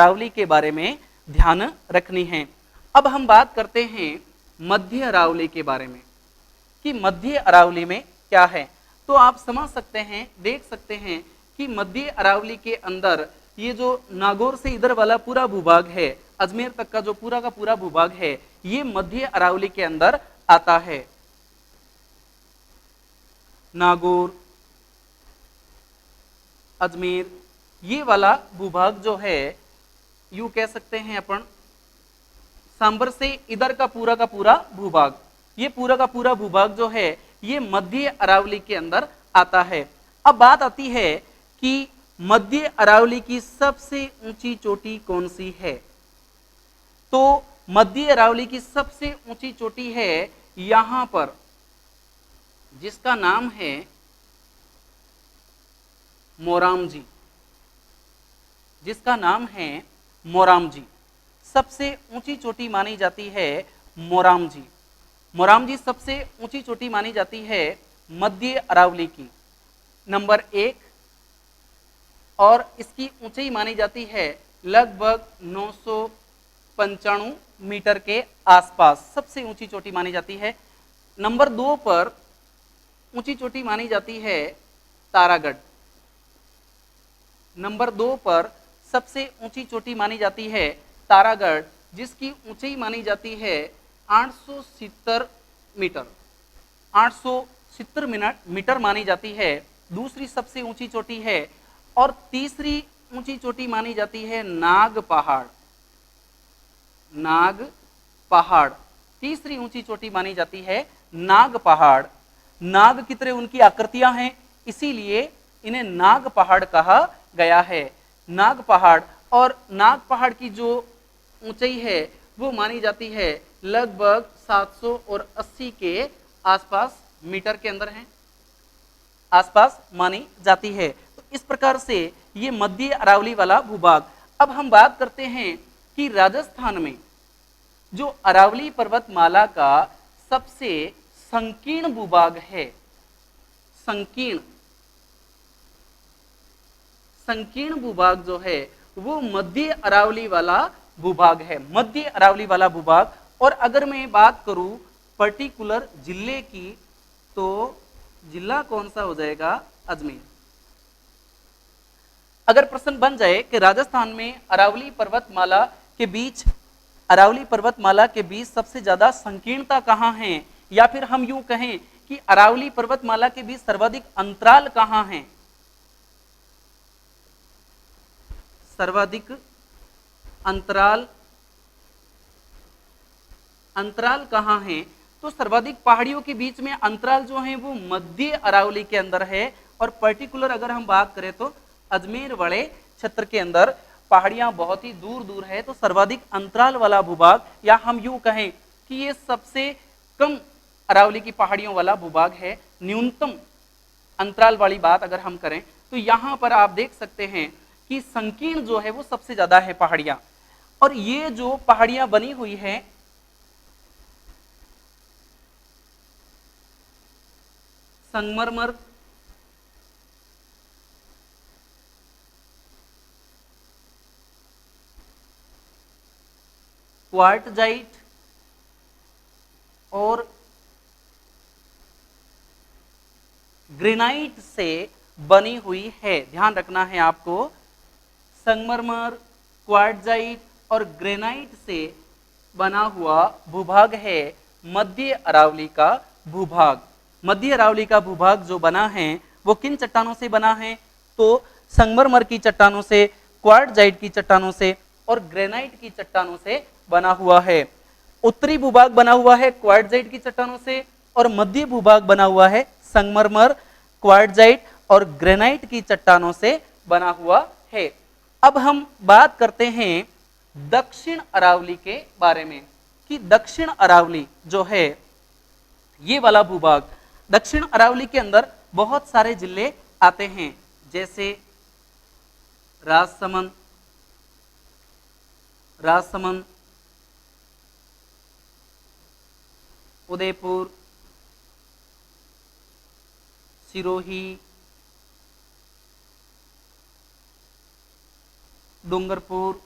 अरावली के बारे में ध्यान रखनी है। अब हम बात करते हैं मध्य अरावली के बारे में कि मध्य अरावली में क्या है। तो आप समझ सकते हैं, देख सकते हैं कि मध्य अरावली के अंदर ये जो नागौर से इधर वाला पूरा भूभाग है, अजमेर तक का जो पूरा का पूरा भूभाग है, ये मध्य अरावली के अंदर आता है। नागौर, अजमेर, ये वाला भूभाग जो है, यूं कह सकते हैं अपन, सांबर से इधर का पूरा भूभाग, ये पूरा का पूरा भूभाग जो है ये मध्य अरावली के अंदर आता है। अब बात आती है कि मध्य अरावली की सबसे ऊंची चोटी कौन सी है। तो मध्य अरावली की सबसे ऊंची चोटी है यहां पर, जिसका नाम है मोरामजी, जिसका नाम है मोरामजी। सबसे ऊंची चोटी मानी जाती है मोरामजी। मोरामजी सबसे ऊंची चोटी मानी जाती है मध्य अरावली की, नंबर 1, और इसकी ऊंचाई मानी जाती है लगभग 995 मीटर के आसपास, सबसे ऊंची चोटी मानी जाती है। नंबर 2 पर ऊंची चोटी मानी जाती है तारागढ़। नंबर 2 पर सबसे ऊंची चोटी मानी जाती है तारागढ़, जिसकी ऊंचाई मानी जाती है 870 मीटर, 870 मीटर मानी जाती है, दूसरी सबसे ऊंची चोटी है। और तीसरी ऊंची चोटी मानी जाती है नाग पहाड़, नाग पहाड़, तीसरी ऊंची चोटी मानी जाती है नाग पहाड़। नाग की तरह उनकी आकृतियां हैं, इसीलिए इन्हें नाग पहाड़ कहा गया है, नाग पहाड़। और नाग पहाड़ की जो ऊंचाई है वो मानी जाती है लगभग 780 के आसपास मीटर के अंदर है, आसपास मानी जाती है। तो इस प्रकार से ये मध्य अरावली वाला भूभाग। अब हम बात करते हैं कि राजस्थान में जो अरावली पर्वतमाला का सबसे संकीर्ण भूभाग है, संकीर्ण भूभाग जो है वो मध्य अरावली वाला भूभाग है, मध्य अरावली वाला भूभाग। और अगर मैं बात करूं पर्टिकुलर जिले की, तो जिला कौन सा हो जाएगा, अजमेर। अगर प्रश्न बन जाए कि राजस्थान में अरावली पर्वतमाला के बीच, अरावली पर्वतमाला के बीच सबसे ज्यादा संकीर्णता कहां है, या फिर हम यूं कहें कि अरावली पर्वतमाला के बीच सर्वाधिक अंतराल कहां है, सर्वाधिक अंतराल कहां है, तो सर्वाधिक पहाड़ियों के बीच में अंतराल जो है वो मध्य अरावली के अंदर है। और पर्टिकुलर अगर हम बात करें तो अजमेर वाले क्षेत्र के अंदर पहाड़ियां बहुत ही दूर दूर है, तो सर्वाधिक अंतराल वाला भूभाग, या हम यूं कहें कि ये सबसे कम अरावली की पहाड़ियों वाला भूभाग है। न्यूनतम अंतराल वाली बात अगर हम करें तो यहां पर आप देख सकते हैं कि संकीर्ण जो है वो सबसे ज्यादा है पहाड़ियां। और ये जो पहाड़ियां बनी हुई है, संगमरमर, क्वार्टजाइट और ग्रेनाइट से बनी हुई है। ध्यान रखना है आपको, संगमरमर, क्वार्टजाइट और ग्रेनाइट से बना हुआ भूभाग है मध्य अरावली का भूभाग। मध्य अरावली का भूभाग जो बना है वो किन चट्टानों से बना है, तो संगमरमर की चट्टानों से, क्वार्टजाइट की चट्टानों से और ग्रेनाइट की चट्टानों से बना हुआ है। उत्तरी भूभाग बना हुआ है क्वार्टजाइट की चट्टानों से, और मध्य भूभाग बना हुआ है संगमरमर, क्वार्टजाइट और ग्रेनाइट की चट्टानों से बना हुआ है। अब हम बात करते हैं दक्षिण अरावली के बारे में कि दक्षिण अरावली जो है ये वाला भूभाग, दक्षिण अरावली के अंदर बहुत सारे जिले आते हैं, जैसे राजसमंद, उदयपुर, सिरोही, डूंगरपुर,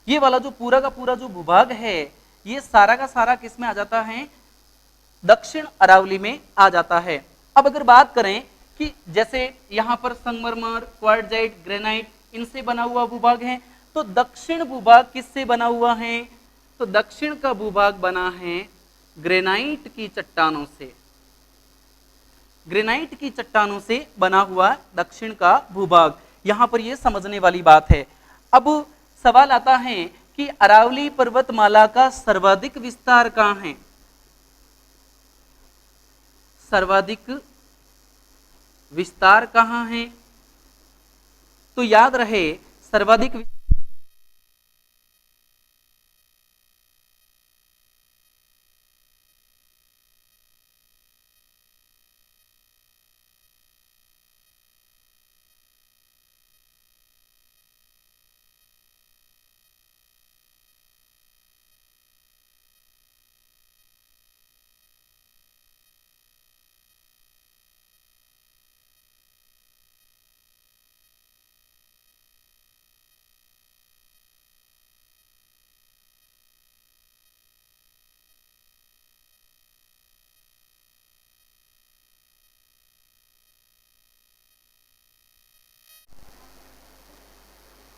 ये वाला जो पूरा का पूरा जो भूभाग है ये सारा का सारा किस में आ जाता है, दक्षिण अरावली में आ जाता है। अब अगर बात करें कि जैसे यहाँ पर संगमरमर, क्वार्टजाइट, ग्रेनाइट इनसे बना हुआ भूभाग है, तो दक्षिण भूभाग किससे बना हुआ है, तो दक्षिण का भूभाग बना है ग्रेनाइट की चट्टानों से। ग्रेनाइट की चट्टानों से बना हुआ दक्षिण का भूभाग, यहां पर यह समझने वाली बात है। अब सवाल आता है कि अरावली पर्वतमाला का सर्वाधिक विस्तार कहां है, सर्वाधिक विस्तार कहां है, तो याद रहे सर्वाधिक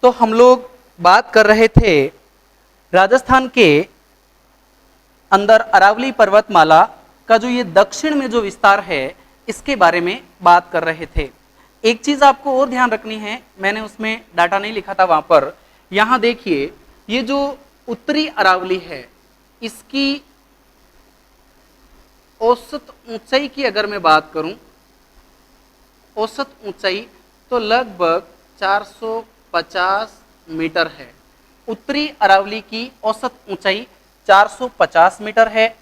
तो हम लोग बात कर रहे थे राजस्थान के अंदर अरावली पर्वतमाला का जो ये दक्षिण में जो विस्तार है इसके बारे में बात कर रहे थे। एक चीज आपको और ध्यान रखनी है, मैंने उसमें डाटा नहीं लिखा था वहां पर, यहां देखिए ये जो उत्तरी अरावली है इसकी औसत ऊंचाई की अगर मैं बात करूं, औसत ऊंचाई तो लगभग 450 मीटर है। उत्तरी अरावली की औसत ऊंचाई 450 मीटर है।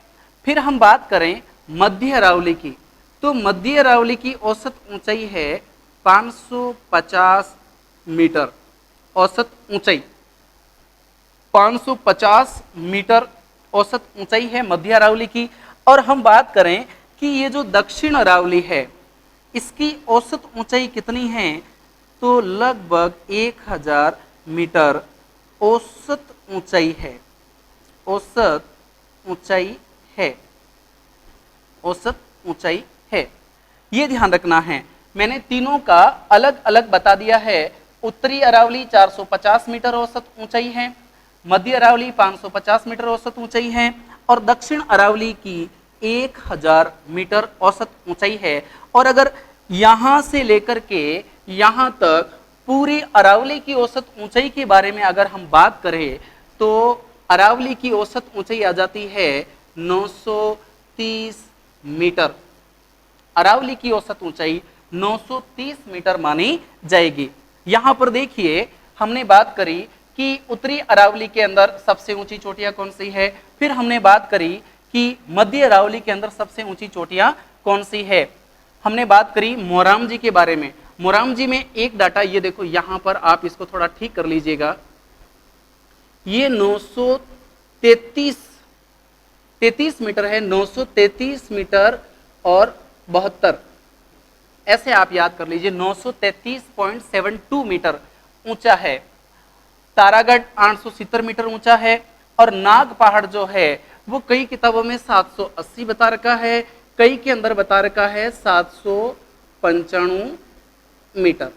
फिर हम बात करें मध्य अरावली की, तो मध्य अरावली की औसत ऊंचाई है 550 मीटर, औसत ऊंचाई 550 मीटर औसत ऊंचाई है मध्य अरावली की। और हम बात करें कि ये जो दक्षिण अरावली है इसकी औसत ऊंचाई कितनी है, तो लगभग 1000 मीटर औसत ऊंचाई है, औसत ऊंचाई है, औसत ऊंचाई है। ये ध्यान रखना है, मैंने तीनों का अलग अलग बता दिया है। उत्तरी अरावली 450 मीटर औसत ऊंचाई है, मध्य अरावली 550 मीटर औसत ऊंचाई है और दक्षिण अरावली की 1000 मीटर औसत ऊंचाई है। और अगर यहां से लेकर के यहां तक पूरी अरावली की औसत ऊंचाई के बारे में अगर हम बात करें तो अरावली की औसत ऊंचाई आ जाती है 930 मीटर। अरावली की औसत ऊंचाई 930 मीटर मानी जाएगी। यहां पर देखिए हमने बात करी कि उत्तरी अरावली के अंदर सबसे ऊंची चोटियां कौन सी है, फिर हमने बात करी कि मध्य अरावली के अंदर सबसे ऊंची चोटियां कौन सी है। हमने बात करी मोराम जी के बारे में। मोराम जी में एक डाटा ये देखो, यहां पर आप इसको थोड़ा ठीक कर लीजिएगा, ये 933 मीटर है, 933 मीटर और 72, ऐसे आप याद कर लीजिए, 933.72 मीटर ऊंचा है। तारागढ़ 870 मीटर ऊंचा है और नाग पहाड़ जो है वो कई किताबों में 780 बता रखा है, कई के अंदर बता रखा है 795 मीटर,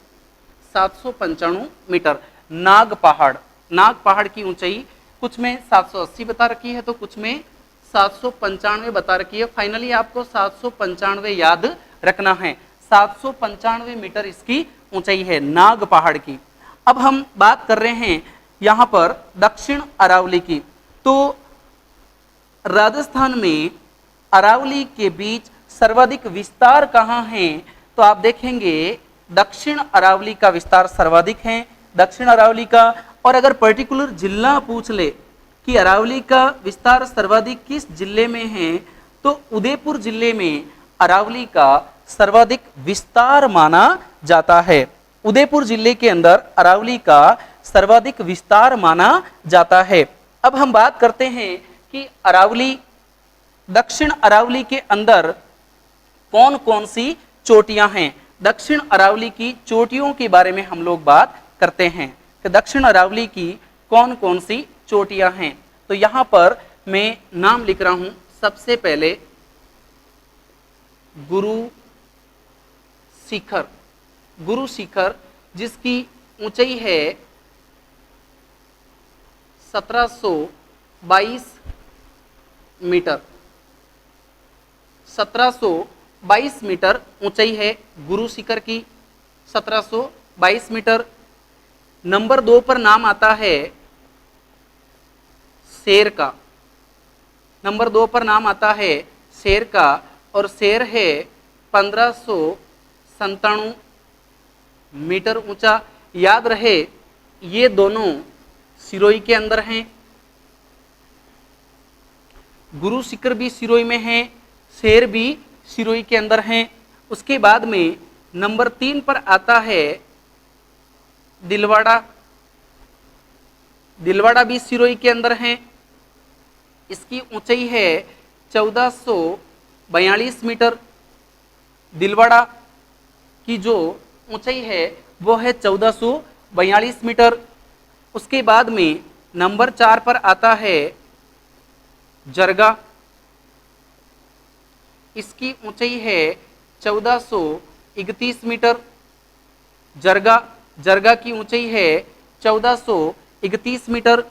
795 मीटर नाग पहाड़। नाग पहाड़ की ऊंचाई कुछ में 780 बता रखी है तो कुछ में 795 बता रखी है। फाइनली आपको 795 याद रखना है, 795 मीटर इसकी ऊंचाई है नाग पहाड़ की। अब हम बात कर रहे हैं यहां पर दक्षिण अरावली की, तो राजस्थान में अरावली के बीच सर्वाधिक विस्तार कहां है, तो आप देखेंगे दक्षिण अरावली का विस्तार सर्वाधिक है, दक्षिण अरावली का। और अगर पर्टिकुलर जिला पूछ ले कि अरावली का विस्तार सर्वाधिक किस जिले में है, तो उदयपुर जिले में अरावली का सर्वाधिक विस्तार माना जाता है। उदयपुर जिले के अंदर अरावली का सर्वाधिक विस्तार माना जाता है। अब हम बात करते हैं कि अरावली, दक्षिण अरावली के अंदर कौन कौन सी चोटियां हैं। दक्षिण अरावली की चोटियों के बारे में हम लोग बात करते हैं कि दक्षिण अरावली की कौन कौन सी चोटियां हैं। तो यहां पर मैं नाम लिख रहा हूं। सबसे पहले गुरु शिखर, गुरु शिखर जिसकी ऊंचाई है 1722 मीटर, 1722 मीटर ऊंचाई है गुरु शिखर की, 1722 मीटर। नंबर 2 पर नाम आता है शेर का, नंबर 2 पर नाम आता है शेर का, और शेर है 1597 मीटर ऊंचा। याद रहे ये दोनों सिरोही के अंदर हैं, गुरु शिखर भी सिरोही में है, शेर भी सिरोही के अंदर हैं। उसके बाद में नंबर 3 पर आता है दिलवाड़ा, दिलवाड़ा भी सिरोही के अंदर है। इसकी ऊंचाई है 1442 मीटर। दिलवाड़ा की जो ऊंचाई है वो है 1442 मीटर। उसके बाद में नंबर 4 पर आता है जरगा, इसकी ऊंचाई है 1431 मीटर। जरगा, जरगा की ऊंचाई है 1431 मीटर।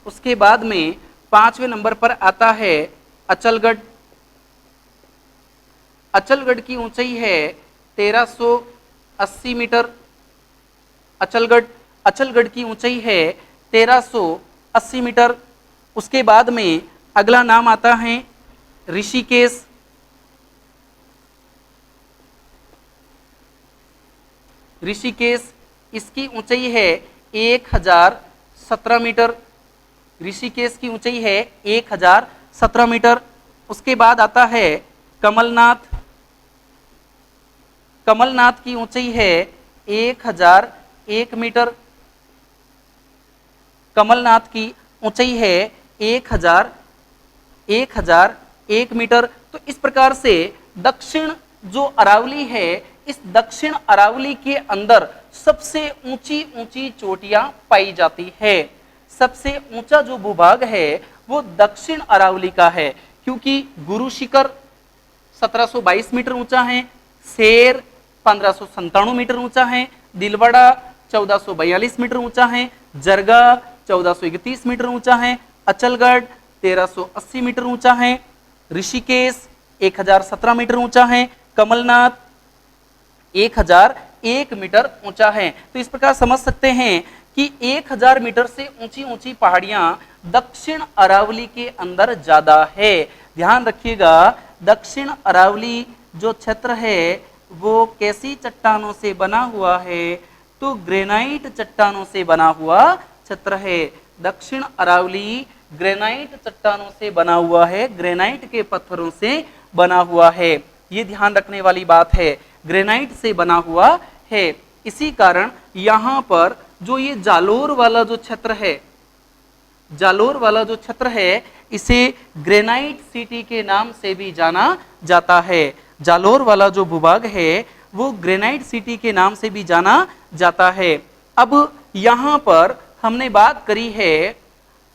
उसके बाद में 5वें नंबर पर आता है अचलगढ़, अचलगढ़ की ऊंचाई है 1380 मीटर। अचलगढ़, अचलगढ़ की ऊंचाई है 1380 मीटर। उसके बाद में अगला नाम आता है ऋषिकेश, ऋषिकेश इसकी ऊंचाई है 1017 मीटर। ऋषिकेश की ऊंचाई है 1017 मीटर। उसके बाद आता है कमलनाथ, कमलनाथ की ऊंचाई है 1001 मीटर। कमलनाथ की ऊंचाई है 1001 मीटर। तो इस प्रकार से दक्षिण जो अरावली है, इस दक्षिण अरावली के अंदर सबसे ऊंची ऊंची चोटियां पाई जाती है। सबसे ऊंचा जो भूभाग है वो दक्षिण अरावली का है, क्योंकि गुरु शिखर 1722 मीटर ऊंचा है, शेर 1597 मीटर ऊंचा है, दिलवाड़ा 1442 मीटर ऊंचा है, जरगा 1431 मीटर ऊंचा है, अचलगढ़ 1380 मीटर ऊंचा है, ऋषिकेश 1017 मीटर ऊंचा है, कमलनाथ 1001 मीटर ऊंचा है। तो इस प्रकार समझ सकते हैं कि 1000 मीटर से ऊंची ऊंची पहाड़ियां दक्षिण अरावली के अंदर ज्यादा है। ध्यान रखिएगा, दक्षिण अरावली जो क्षेत्र है वो कैसी चट्टानों से बना हुआ है? तो ग्रेनाइट चट्टानों से बना हुआ क्षेत्र है। दक्षिण अरावली ग्रेनाइट चट्टानों से बना हुआ है, ग्रेनाइट के पत्थरों से बना हुआ है। ये ध्यान रखने वाली बात है, ग्रेनाइट से बना हुआ है। इसी कारण यहाँ पर जो ये जालोर वाला जो क्षेत्र है, जालोर वाला जो क्षेत्र है, इसे ग्रेनाइट सिटी के नाम से भी जाना जाता है। जालोर वाला जो भूभाग है वो ग्रेनाइट सिटी के नाम से भी जाना जाता है। अब यहाँ पर हमने बात करी है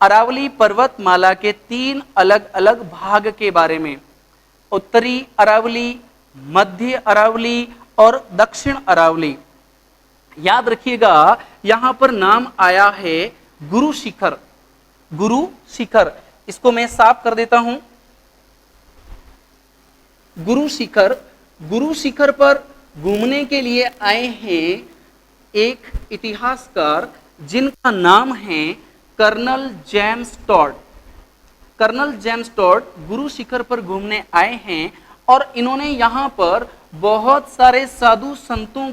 अरावली पर्वतमाला के 3 अलग अलग भाग के बारे में, उत्तरी अरावली, मध्य अरावली और दक्षिण अरावली। याद रखिएगा, यहां पर नाम आया है गुरु शिखर, गुरु शिखर। इसको मैं साफ कर देता हूं। गुरु शिखर, गुरु शिखर पर घूमने के लिए आए हैं एक इतिहासकार जिनका नाम है colonel James Todd. Colonel James Todd Guru Shikhar पर घूमने आए हैं और इन्होंने यहाँ पर बहुत सारे साधु संतों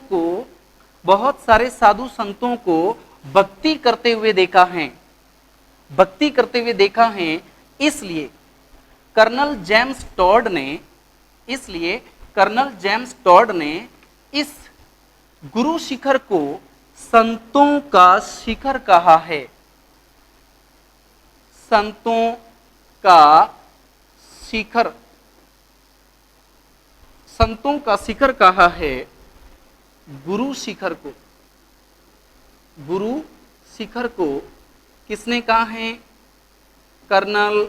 को भक्ति करते हुए देखा है, भक्ति करते हुए देखा है। इसलिए कर्नल जेम्स टॉड ने इस गुरु शिखर को संतों का शिखर कहा है, संतों का शिखर, संतों का शिखर कहा है गुरु शिखर को, गुरु शिखर को किसने कहा है? कर्नल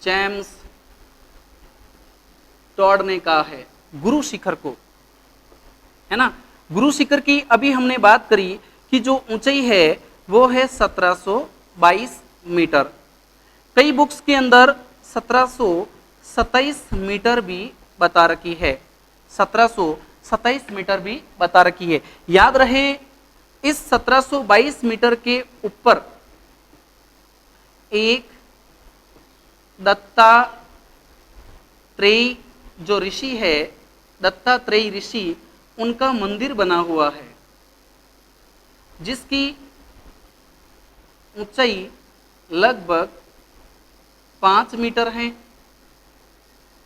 जेम्स टॉड ने कहा है, गुरु शिखर को, है ना। गुरु शिखर की अभी हमने बात करी कि जो ऊंचाई है वो है 1722 मीटर। कई बुक्स के अंदर 1727 मीटर भी बता रखी है, 1727 मीटर भी बता रखी है। याद रहे इस 1722 मीटर के ऊपर एक दत्तात्रेय जो ऋषि है, दत्तात्रेय ऋषि, उनका मंदिर बना हुआ है जिसकी ऊंचाई लगभग 5 मीटर है,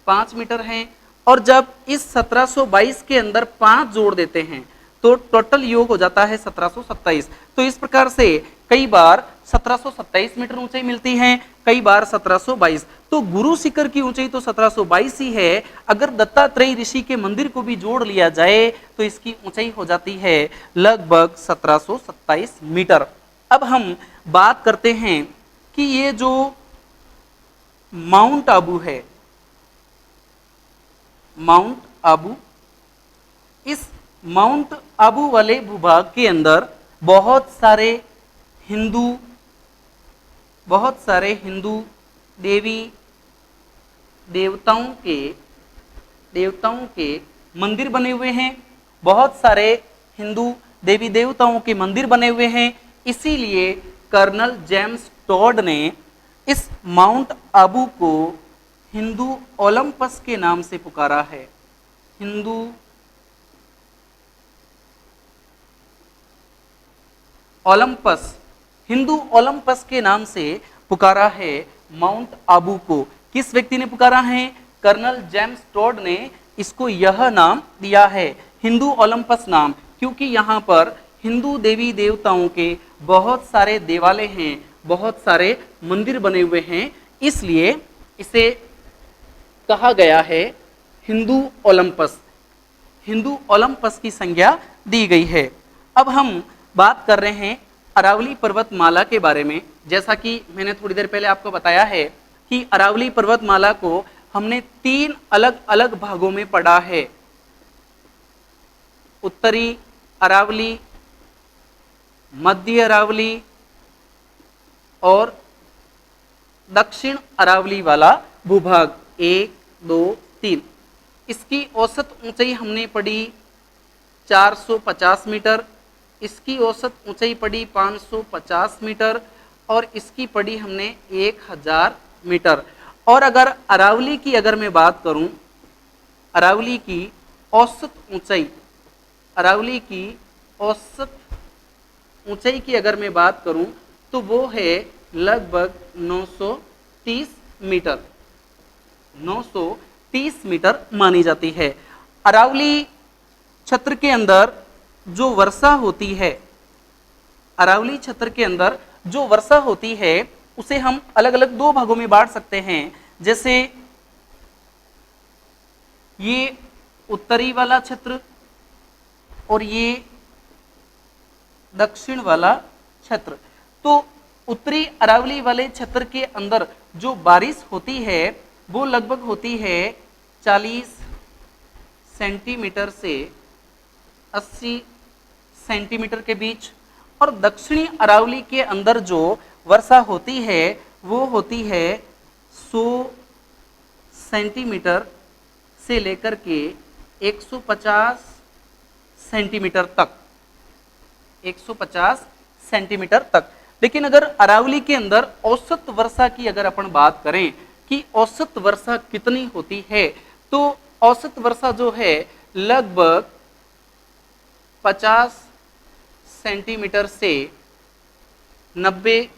5 मीटर है। और जब इस 1722 के अंदर 5 जोड़ देते हैं तो टोटल योग हो जाता है 1727। तो इस प्रकार से कई बार 1727 मीटर ऊंचाई मिलती है, कई बार 1722। तो गुरु शिखर की ऊंचाई तो 1722 ही है, अगर दत्तात्रेय ऋषि के मंदिर को भी जोड़ लिया जाए तो इसकी ऊंचाई हो जाती है लगभग 1727 मीटर। अब हम बात करते हैं कि ये जो माउंट आबू है, माउंट आबू, इस माउंट आबू वाले भूभाग के अंदर बहुत सारे हिंदू देवी देवताओं के मंदिर बने हुए हैं, बहुत सारे हिंदू देवी देवताओं के मंदिर बने हुए हैं। इसीलिए कर्नल जेम्स टॉड ने इस माउंट आबू को हिंदू ओलंपस के नाम से पुकारा है, हिंदू ओलंपस, हिंदू ओलंपस के नाम से पुकारा है माउंट आबू को। किस व्यक्ति ने पुकारा है? कर्नल जेम्स टॉड ने इसको यह नाम दिया है, हिंदू ओलंपस नाम, क्योंकि यहाँ पर हिंदू देवी देवताओं के बहुत सारे देवालय हैं, बहुत सारे मंदिर बने हुए हैं, इसलिए इसे कहा गया है हिंदू ओलंपस, हिंदू ओलंपस की संज्ञा दी गई है। अब हम बात कर रहे हैं अरावली पर्वतमाला के बारे में। जैसा कि मैंने थोड़ी देर पहले आपको बताया है कि अरावली पर्वतमाला को हमने 3 अलग अलग भागों में पढ़ा है, उत्तरी अरावली, मध्य अरावली और दक्षिण अरावली वाला भूभाग, 1, 2, 3। इसकी औसत ऊंचाई हमने पढ़ी 450 मीटर, इसकी औसत ऊंचाई पड़ी 550 मीटर और इसकी पड़ी हमने 1000 मीटर। और अगर अरावली की मैं बात करूं, अरावली की औसत ऊंचाई, अरावली की औसत ऊंचाई की मैं बात करूं तो वो है लगभग 930 मीटर, 930 मीटर मानी जाती है। अरावली क्षेत्र के अंदर जो वर्षा होती है, अरावली क्षेत्र के अंदर जो वर्षा होती है उसे हम अलग अलग 2 भागों में बांट सकते हैं। जैसे ये उत्तरी वाला क्षेत्र और ये दक्षिण वाला क्षेत्र। तो उत्तरी अरावली वाले क्षेत्र के अंदर जो बारिश होती है वो लगभग होती है 40 सेंटीमीटर से 80 सेंटीमीटर के बीच, और दक्षिणी अरावली के अंदर जो वर्षा होती है वो होती है 100 सेंटीमीटर से लेकर के 150 सेंटीमीटर तक, 150 सेंटीमीटर तक। लेकिन अगर अरावली के अंदर औसत वर्षा की अपन बात करें कि औसत वर्षा कितनी होती है, तो औसत वर्षा जो है लगभग 50 सेंटीमीटर से 90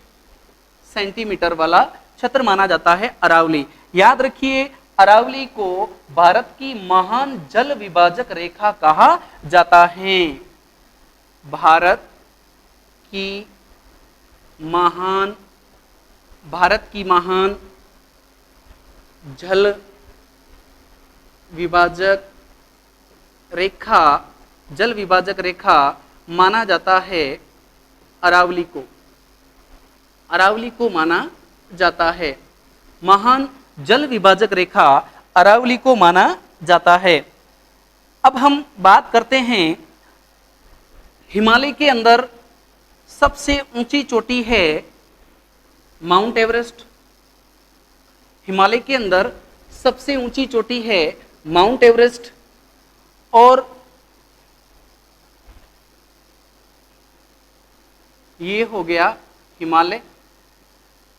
सेंटीमीटर वाला क्षेत्र माना जाता है अरावली। याद रखिए अरावली को भारत की महान जल विभाजक रेखा कहा जाता है, भारत की महान जल विभाजक रेखा, जल विभाजक रेखा माना जाता है अरावली को माना जाता है। महान जल विभाजक रेखा अरावली को माना जाता है। अब हम बात करते हैं, हिमालय के अंदर सबसे ऊंची चोटी है माउंट एवरेस्ट। हिमालय के अंदर सबसे ऊंची चोटी है माउंट एवरेस्ट, और ये हो गया हिमालय,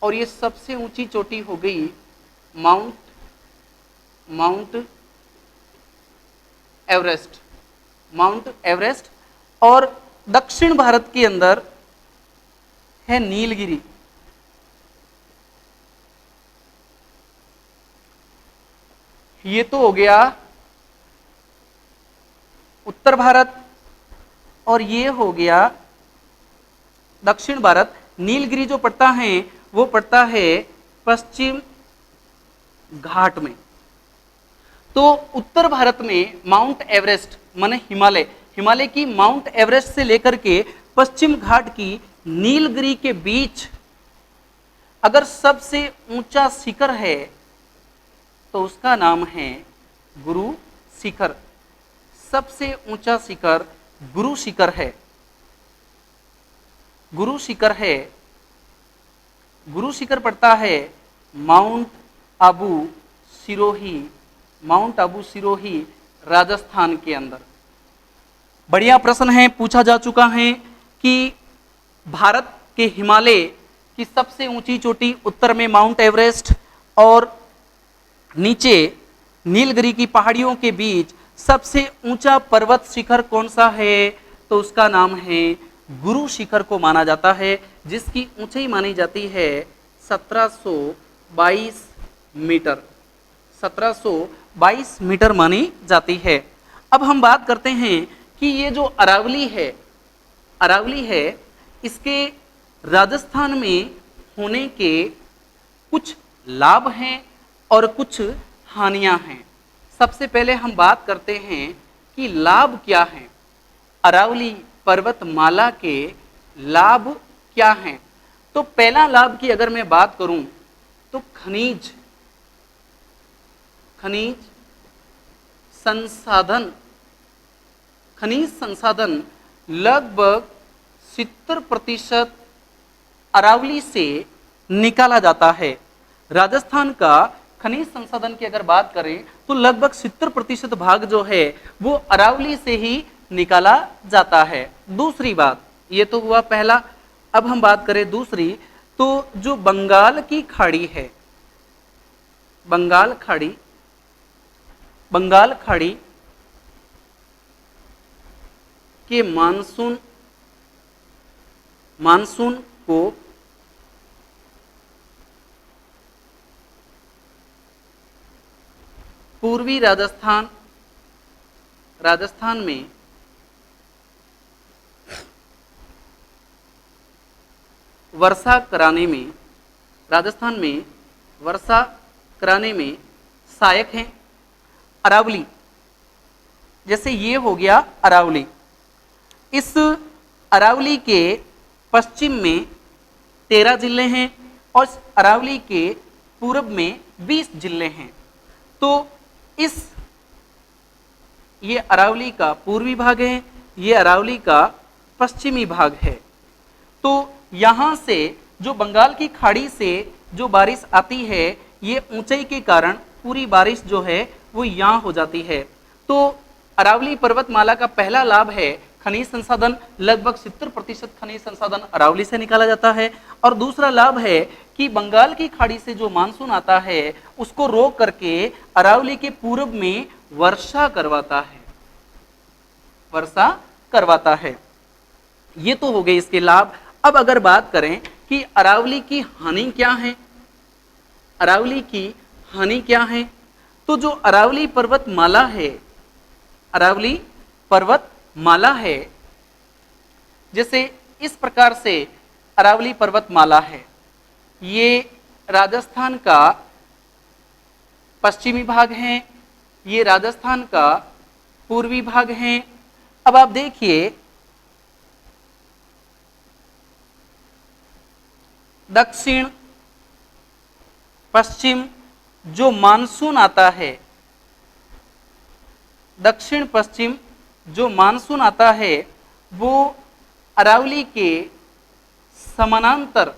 और ये सबसे ऊंची चोटी हो गई माउंट एवरेस्ट। और दक्षिण भारत के अंदर है नीलगिरी। ये तो हो गया उत्तर भारत, और ये हो गया दक्षिण भारत। नीलगिरी जो पड़ता है वो पड़ता है पश्चिम घाट में। तो उत्तर भारत में माउंट एवरेस्ट माने हिमालय की माउंट एवरेस्ट से लेकर के पश्चिम घाट की नीलगिरी के बीच अगर सबसे ऊंचा शिखर है तो उसका नाम है गुरु शिखर। सबसे ऊंचा शिखर गुरु शिखर है। गुरु शिखर पड़ता है माउंट आबू सिरोही राजस्थान के अंदर। बढ़िया प्रश्न है, पूछा जा चुका है कि भारत के हिमालय की सबसे ऊंची चोटी उत्तर में माउंट एवरेस्ट और नीचे नीलगिरी की पहाड़ियों के बीच सबसे ऊंचा पर्वत शिखर कौन सा है, तो उसका नाम है गुरु शिखर को माना जाता है, जिसकी ऊंचाई मानी जाती है 1722 मीटर। 1722 मीटर मानी जाती है। अब हम बात करते हैं कि ये जो अरावली है इसके राजस्थान में होने के कुछ लाभ हैं और कुछ हानियां हैं। सबसे पहले हम बात करते हैं कि लाभ क्या हैं। अरावली पर्वतमाला के लाभ क्या हैं। तो पहला लाभ की अगर मैं बात करूं तो खनिज संसाधन लगभग 70% अरावली से निकाला जाता है। राजस्थान का खनिज संसाधन की अगर बात करें तो लगभग 70% भाग जो है वो अरावली से ही निकाला जाता है। दूसरी बात, ये तो हुआ पहला। अब हम बात करें दूसरी, तो जो बंगाल की खाड़ी है, बंगाल खाड़ी के मानसून को पूर्वी राजस्थान में वर्षा कराने में सहायक हैं। अरावली, जैसे ये हो गया अरावली। इस अरावली के पश्चिम में 13 जिले हैं और अरावली के पूर्व में 20 जिले हैं। तो ये अरावली का पूर्वी भाग है, ये अरावली का पश्चिमी भाग है। तो यहाँ से जो बंगाल की खाड़ी से जो बारिश आती है, ये ऊंचाई के कारण पूरी बारिश जो है वो यहाँ हो जाती है। तो अरावली पर्वतमाला का पहला लाभ है खनिज संसाधन। लगभग 70% खनिज संसाधन अरावली से निकाला जाता है। और दूसरा लाभ है कि बंगाल की खाड़ी से जो मानसून आता है उसको रोक करके अरावली के पूर्व में वर्षा करवाता है। ये तो हो गए इसके लाभ। अब अगर बात करें कि अरावली की हानि क्या है, तो जो अरावली पर्वतमाला है, जैसे इस प्रकार से अरावली पर्वतमाला है, ये राजस्थान का पश्चिमी भाग है, ये राजस्थान का पूर्वी भाग है। अब आप देखिए दक्षिण पश्चिम जो मानसून आता है, दक्षिण पश्चिम जो मानसून आता है वो अरावली के समानांतर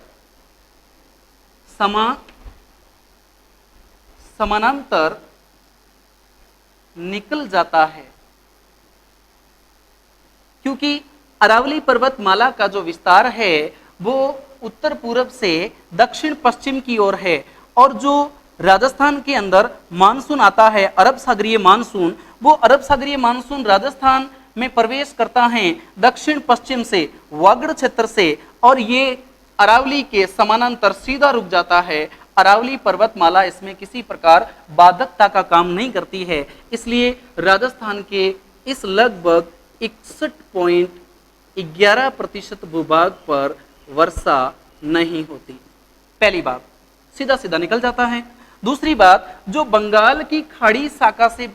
निकल जाता है, क्योंकि अरावली पर्वतमाला का जो विस्तार है वो उत्तर पूर्व से दक्षिण पश्चिम की ओर है, और जो राजस्थान के अंदर मानसून आता है अरब सागरीय मानसून, वो अरब सागरीय मानसून राजस्थान में प्रवेश करता है दक्षिण पश्चिम से, वागड़ क्षेत्र से, और ये अरावली के समानांतर सीधा रुक जाता है। अरावली पर्वतमाला इसमें किसी प्रकार बाधकता का काम नहीं करती है, इसलिए राजस्थान के इस लगभग 61.11% भूभाग पर वर्षा नहीं होती। पहली बात, सीधा सीधा निकल जाता है। दूसरी बात, जो बंगाल की खाड़ी शाखा से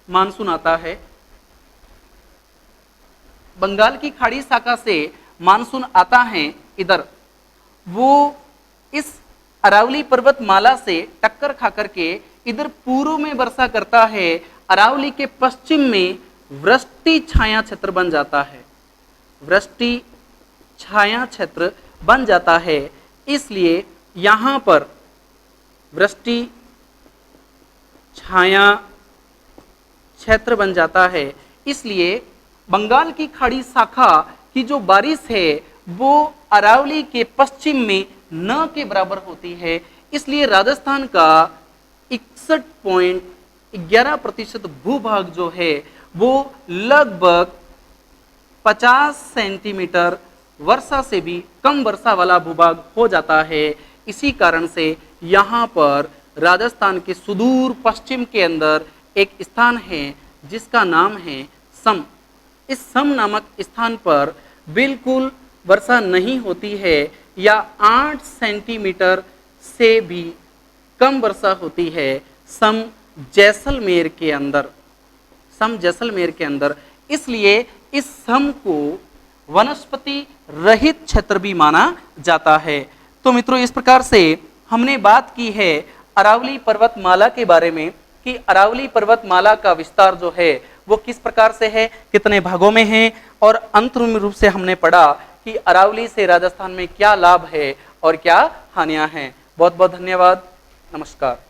मानसून आता है, बंगाल की खाड़ी शाखा से मानसून आता है इधर, वो इस अरावली पर्वतमाला से टक्कर खा करके इधर पूर्व में वर्षा करता है, अरावली के पश्चिम में वृष्टि छाया क्षेत्र बन जाता है, वृष्टि छाया क्षेत्र बन जाता है, इसलिए यहाँ पर वृष्टि छाया क्षेत्र बन जाता है, इसलिए बंगाल की खाड़ी शाखा की जो बारिश है वो अरावली के पश्चिम में न के बराबर होती है, इसलिए राजस्थान का 61.11% भूभाग जो है वो लगभग 50 सेंटीमीटर वर्षा से भी कम वर्षा वाला भूभाग हो जाता है। इसी कारण से यहाँ पर राजस्थान के सुदूर पश्चिम के अंदर एक स्थान है जिसका नाम है सम। इस सम नामक स्थान पर बिल्कुल वर्षा नहीं होती है, या 8 सेंटीमीटर से भी कम वर्षा होती है सम जैसलमेर के अंदर, सम जैसलमेर के अंदर। इसलिए इस सम को वनस्पति रहित क्षेत्र भी माना जाता है। तो मित्रों, इस प्रकार से हमने बात की है अरावली पर्वतमाला के बारे में कि अरावली पर्वतमाला का विस्तार जो है वो किस प्रकार से है, कितने भागों में है, और अंतरिम रूप से हमने पढ़ा कि अरावली से राजस्थान में क्या लाभ है और क्या हानियां हैं। बहुत बहुत धन्यवाद। नमस्कार।